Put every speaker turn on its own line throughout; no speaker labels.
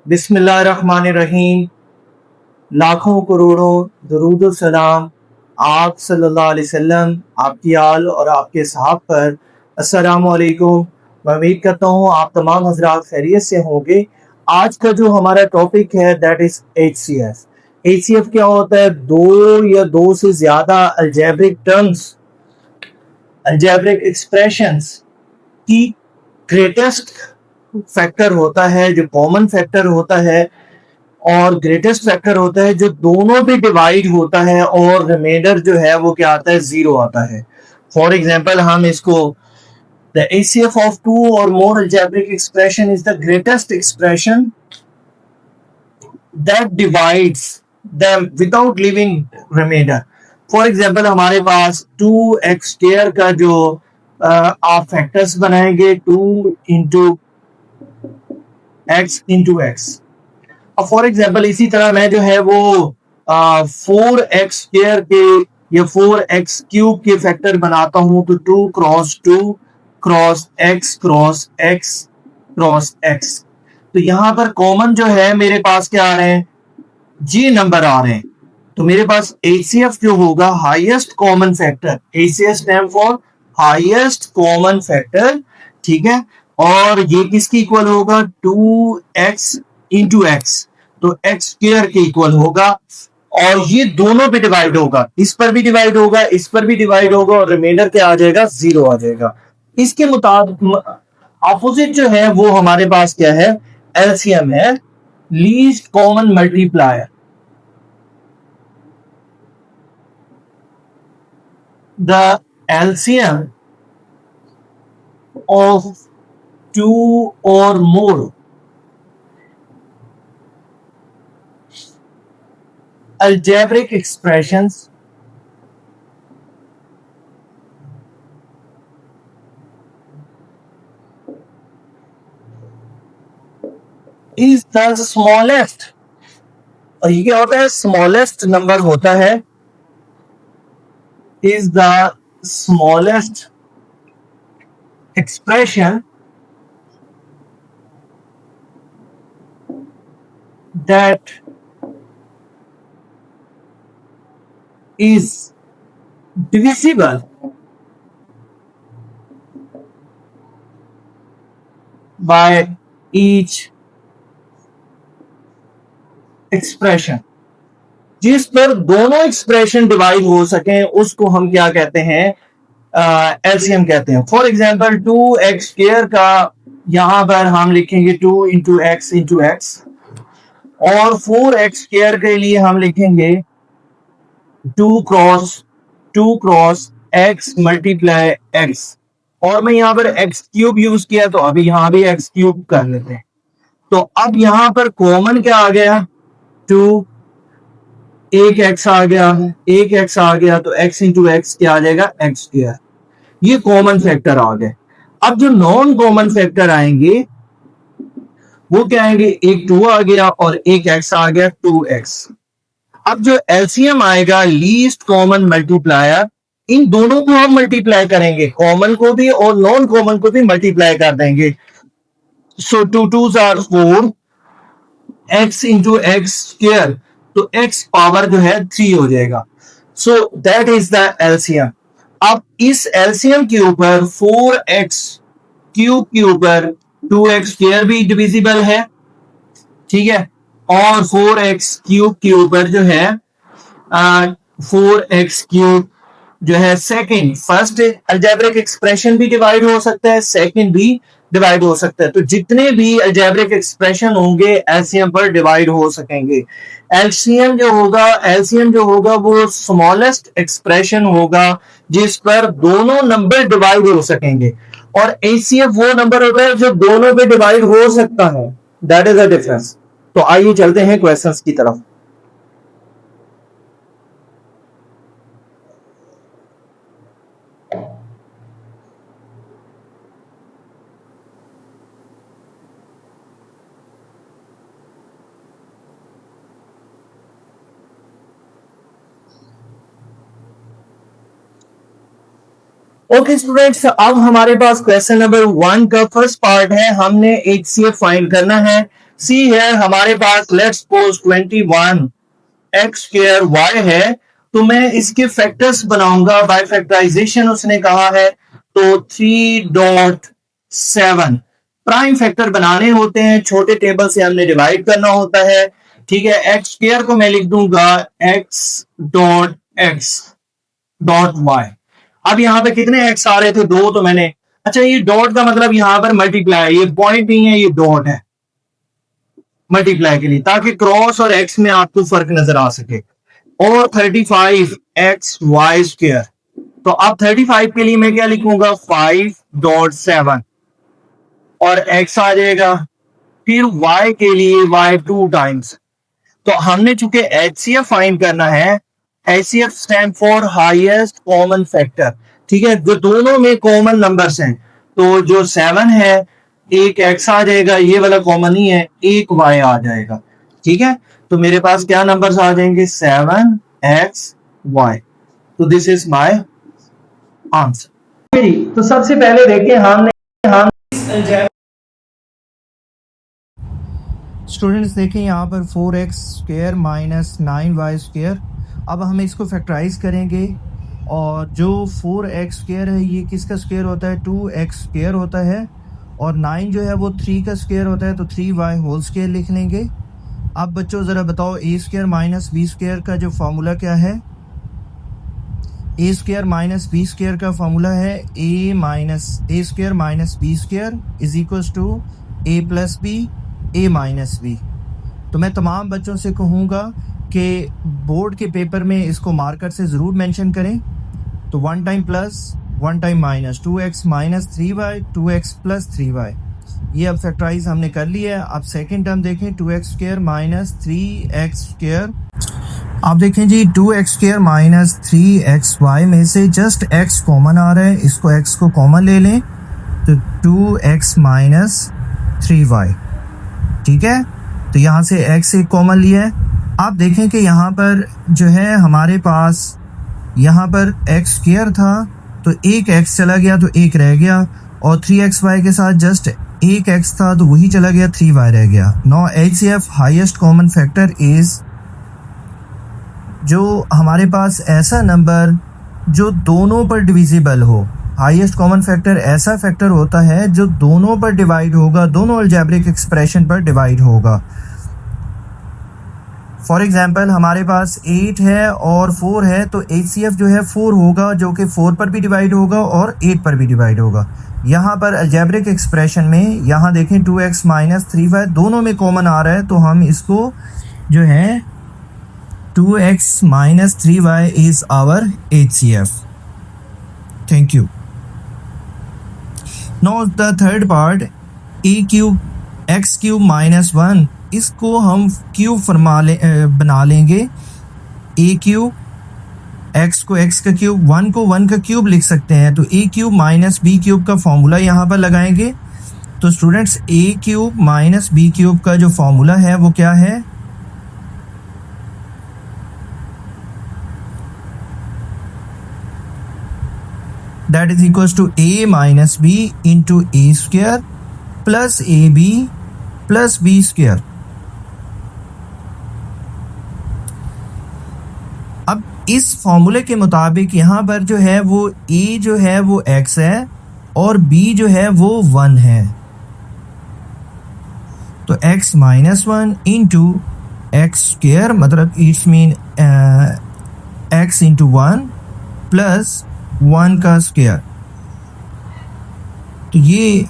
बिस्मिल्लाहिर्रहमानिर्रहीम। लाखों करोड़ों दरूद सलाम आप सल्लल्लाहु अलैहि वसल्लम, आपकी आल और आपके सहाब पर। अस्सलामु अलैकुम। मैं उम्मीद करता हूँ आप तमाम हजरात खैरियत से होंगे। आज का जो हमारा टॉपिक है दैट इज HCF। HCF क्या होता है? दो या दो से ज्यादा अलजेब्रिक टर्म्स, अलजेब्रिक एक्सप्रेशंस की ग्रेटेस्ट फैक्टर होता है, जो कॉमन फैक्टर होता है, और ग्रेटेस्ट फैक्टर होता है जो दोनों पे डिवाइड होता है और रिमाइंडर जो है वो क्या आता है? जीरो आता है। फॉर एग्जाम्पल हम इसको the HCF of two or more algebraic expression is the greatest expression that divides them without leaving remainder. For example हमारे पास 2x स्क्वायर का जो आप फैक्टर्स बनाएंगे 2 इंटू एक्स इंटू एक्स। अब फॉर एग्जाम्पल इसी तरह मैं जो है वो 4x स्क्वायर के या 4x क्यूब के फैक्टर बनाता हूं तो 2 cross x cross x cross x। तो यहां पर कॉमन जो है मेरे पास क्या आ रहे हैं? जी नंबर आ रहे हैं। तो मेरे पास HCF जो होगा highest common factor, HCF stand for highest common factor, ठीक है। और ये किसकी इक्वल होगा? 2x इंटू एक्स, तो x स्क्वायर के इक्वल होगा। और ये दोनों पे डिवाइड होगा, इस पर भी डिवाइड होगा, इस पर भी डिवाइड होगा, और रिमाइंडर क्या आ जाएगा? जीरो आ जाएगा। इसके मुताबिक अपोजिट जो है वो हमारे पास क्या है? LCM है, least common multiplier. The LCM of two or more algebraic expressions is the smallest। और ये क्या होता है? स्मॉलेस्ट नंबर होता है, is the smallest expression that is divisible by each expression। जिस पर दोनों एक्सप्रेशन डिवाइड हो सके उसको हम क्या कहते हैं? एलसीएम कहते हैं। फॉर एग्जाम्पल 2x स्क्वायर का यहां पर हम लिखेंगे 2 इंटू एक्स इंटू एक्स, और 4x स्क्वायर के लिए हम लिखेंगे 2 क्रॉस x मल्टीप्लाई x। और मैं यहां पर x क्यूब यूज किया तो अभी यहां भी x क्यूब कर लेते हैं। तो अब यहां पर कॉमन क्या आ गया? 2, एक x आ गया, एक x आ गया, तो x इंटू एक्स क्या आ जाएगा? x square. ये कॉमन फैक्टर आ गए। अब जो नॉन कॉमन फैक्टर आएंगे वो क्या आएंगे? एक 2 आ गया और एक x आ गया, 2x। अब जो LCM आएगा, लीस्ट कॉमन मल्टीप्लायर, इन दोनों को हम मल्टीप्लाई करेंगे, कॉमन को भी और नॉन कॉमन को भी मल्टीप्लाई कर देंगे। So 2 2s are 4, x into x square, तो x पावर जो है 3 हो जाएगा। So that is the LCM। अब इस LCM के ऊपर 4x क्यूब के ऊपर 2x स्क्वायर भी डिविजिबल है, ठीक है, और 4x क्यूब के ऊपर जो है 4x क्यूब जो है सेकंड, फर्स्ट अलजेब्रिक एक्सप्रेशन भी डिवाइड हो सकता है, सेकंड भी डिवाइड हो सकता है। तो जितने भी अलजेब्रिक एक्सप्रेशन होंगे एलसीएम पर डिवाइड हो सकेंगे। एलसीएम जो होगा वो स्मॉलेस्ट एक्सप्रेशन होगा जिस पर दोनों नंबर डिवाइड हो सकेंगे, और एचसीएफ वो नंबर होता है जो दोनों पे डिवाइड हो सकता है। That is the difference. तो आइए चलते हैं क्वेश्चंस की तरफ। ओके स्टूडेंट्स, अब हमारे पास क्वेश्चन नंबर 1 का फर्स्ट पार्ट है। हमने एचसीएफ फाइंड करना है। सी है हमारे पास, let's suppose 21 x square y है, तो मैं इसके फैक्टर्स बनाऊंगा बाय फैक्टराइजेशन उसने कहा है, तो 3.7 प्राइम फैक्टर बनाने होते हैं, छोटे टेबल से हमने डिवाइड करना होता है, ठीक है। एक्स स्क्वायर को मैं लिख दूंगा x dot x dot y. अब यहां पे कितने एक्स आ रहे थे, दो, तो मैंने, अच्छा ये डॉट का मतलब यहां पर मल्टीप्लाई, ये पॉइंट नहीं है, ये डॉट है मल्टीप्लाई के लिए, ताकि क्रॉस और एक्स में आपको फर्क नजर आ सके। और 35 एक्स वाई स्क्र, तो अब 35 के लिए मैं क्या लिखूंगा 5.7 और x आ जाएगा। फिर y के लिए y 2 टाइम्स, तो हमने चूंकि HCF फाइंड करना है, HCF stand for highest common factor, ठीक है, जो दोनों में कॉमन नंबर्स हैं, तो जो 7 है एक x आ जाएगा, ये वाला कॉमन ही है, एक y आ जाएगा, ठीक है। तो मेरे पास क्या नंबर्स आ जाएंगे 7xy, तो दिस इज माय आंसर। तो सबसे पहले देखें हम
स्टूडेंट्स देखें यहाँ पर 4x square minus 9y square. अब हम इसको फैक्टराइज करेंगे और जो 4x स्क्वायर है ये किसका स्क्वायर होता है 2x स्क्वायर होता है, और 9 जो है वो 3 का स्क्वायर होता है, तो 3y होल स्क्वायर लिख लेंगे। अब बच्चों ज़रा बताओ a square minus b square का जो फार्मूला क्या है। a square minus b square का फार्मूला है a square minus b square is equals to a plus B a minus B. तो मैं तमाम बच्चों से कहूँगा कि बोर्ड के पेपर में इसको मार्कर से ज़रूर मेंशन करें। तो 1 time plus 1 time minus 2x minus 3y 2x plus 3y, ये अब फैक्टराइज हमने कर लिया है। अब सेकंड टर्म देखें 2x square minus 3x square. आप देखें जी 2x स्क्वायर माइनस 3xy में से जस्ट x कॉमन आ रहा है, इसको x को कॉमन ले लें तो 2x माइनस 3y, ठीक है। तो यहाँ से x एक कॉमन लिया है। आप देखें कि यहाँ पर जो है हमारे पास यहाँ पर x स्क्वायर था, तो एक x चला गया तो एक रह गया, और 3xy के साथ जस्ट एक x था तो वही चला गया, 3y रह गया। Now HCF highest common factor is, जो हमारे पास ऐसा नंबर जो दोनों पर डिविजिबल हो। हाईएस्ट कॉमन फैक्टर ऐसा फैक्टर होता है जो दोनों पर डिवाइड होगा, दोनों अलजेब्रिक एक्सप्रेशन पर डिवाइड होगा। फॉर एग्जांपल हमारे पास 8 है और 4 है, तो HCF जो है 4 होगा, जो कि 4 पर भी डिवाइड होगा और 8 पर भी डिवाइड होगा। यहाँ पर अलजेब्रिक एक्सप्रेशन में यहाँ देखें 2x माइनस 3y दोनों में कॉमन आ रहा है, तो हम इसको जो है 2x minus 3y is our HCF। Thank you. Now the third part a cube x cube minus 1, इसको हम क्यूब बना लेंगे। a क्यूब, x को x का क्यूब, 1 को 1 का क्यूब लिख सकते हैं, तो a cube minus b cube का फॉर्मूला यहाँ पर लगाएंगे। तो students a cube minus b cube का जो फॉर्मूला है वो क्या है, that is equals to a minus b into a square plus ab plus b square। अब इस फॉर्मूले के मुताबिक यहाँ पर जो है वो a जो है वो x है और b जो है वो 1 है, तो x minus 1 into x square, मतलब it's mean x into 1 plus 1 का स्क्वायर। तो ये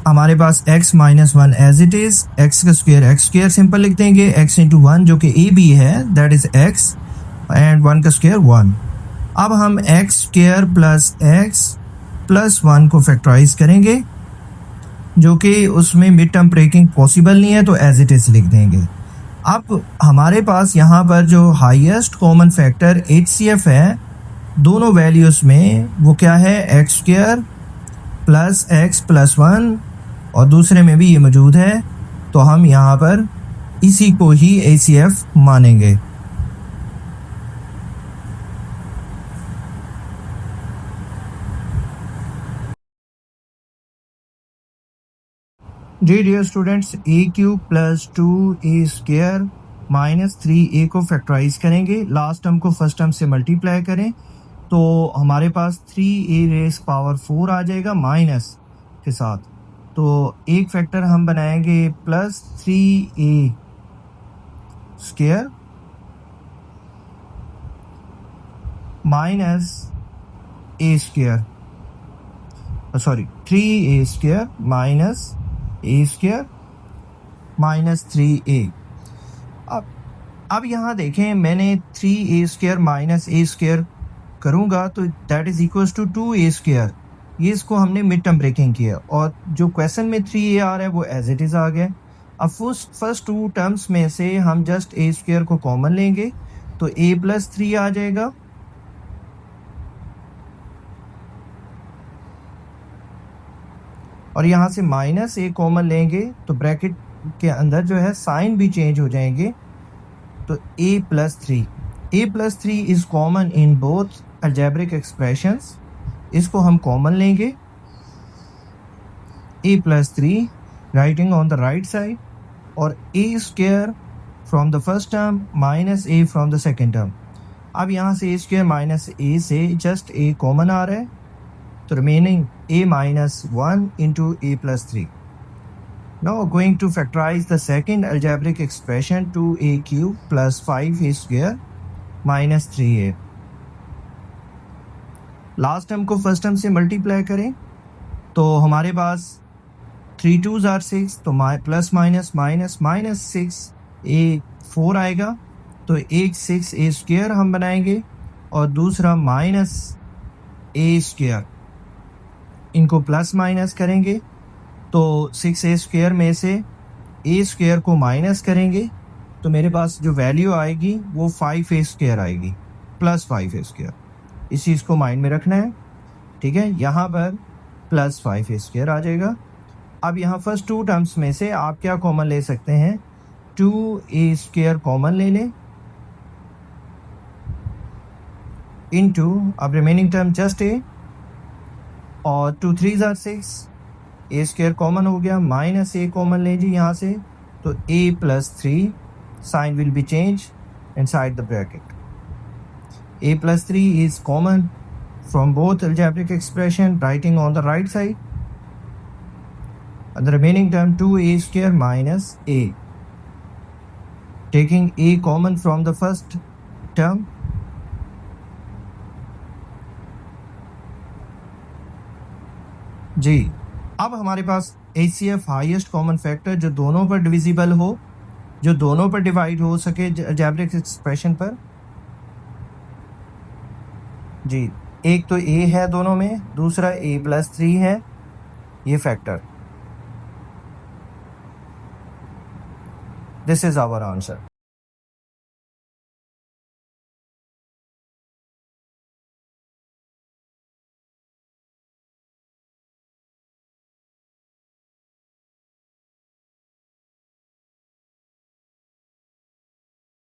हमारे पास x minus 1 as it is, x का स्क्वायर सिंपल लिख देंगे, x इंटू 1 जो कि a b है, दैट इज x, एंड 1 का स्क्वायर 1। अब हम x square plus x plus 1 को फैक्टराइज करेंगे, जो कि उसमें मिड टर्म ब्रेकिंग पॉसिबल नहीं है, तो एज इट इज लिख देंगे। अब हमारे पास यहाँ पर जो हाईएस्ट कॉमन फैक्टर HCF है दोनों वैल्यूज़ में, वो क्या है x square plus x plus 1, और दूसरे में भी ये मौजूद है, तो हम यहाँ पर इसी को ही HCF मानेंगे। जी dear students, a cube plus 2a² minus 3a को फैक्टराइज करेंगे। लास्ट टर्म को फर्स्ट टर्म से मल्टीप्लाई करें तो हमारे पास 3a रेस पावर 4 आ जाएगा माइनस के साथ। तो एक फैक्टर हम बनाएंगे plus 3a² minus a², sorry 3a² minus a² minus 3a। अब यहाँ देखें, मैंने 3a² माइनस a² करूँगा तो that is equals to 2a²। ये इसको हमने मिड टर्म ब्रेकिंग किया और जो क्वेश्चन में 3a आ रहा है वो एज इट इज़ आ गया। अब फर्स्ट टू टर्म्स में से हम जस्ट a² को कॉमन लेंगे तो a प्लस 3 आ जाएगा और यहाँ से माइनस a कॉमन लेंगे तो ब्रैकेट के अंदर जो है साइन भी चेंज हो जाएंगे। तो a plus 3 is common in both algebraic expressions, इसको हम कॉमन लेंगे a plus 3 writing on the right side और a² from the first term minus a from the second term. अब यहाँ से a² माइनस a से जस्ट a कॉमन आ रहा है तो remaining a minus 1 into a plus 3. Now going to factorize the second algebraic expression 2a cube plus 5a² minus 3a. Last term को first term से multiply करें तो हमारे पास 3 2s are 6 तो plus minus minus minus 6a 4 आएगा। तो एक 6a² हम बनाएंगे और दूसरा माइनस a², इनको प्लस माइनस करेंगे तो 6a² में से a² को माइनस करेंगे तो मेरे पास जो वैल्यू आएगी वो 5a² आएगी, प्लस 5a²। इस चीज़ को माइंड में रखना है, ठीक है। यहाँ पर प्लस 5a² आ जाएगा। अब यहाँ फर्स्ट टू टर्म्स में से आप क्या कॉमन ले सकते हैं, 2a² कॉमन ले लें इनटू अब रिमेनिंग टर्म जस्ट a और 2 3s are 6, a² कॉमन हो गया, माइनस a कॉमन ले जी यहाँ से तो a plus 3 sign will be change inside the bracket. a plus 3 is common from both algebraic expression writing on the right side and the remaining term 2a² minus a, taking a common from the first term जी। अब हमारे पास HCF highest common factor जो दोनों पर divisible हो, जो दोनों पर divide हो सके अलजेब्रिक एक्सप्रेशन पर जी। एक तो a है दोनों में, दूसरा a प्लस 3 है ये factor. This is our answer.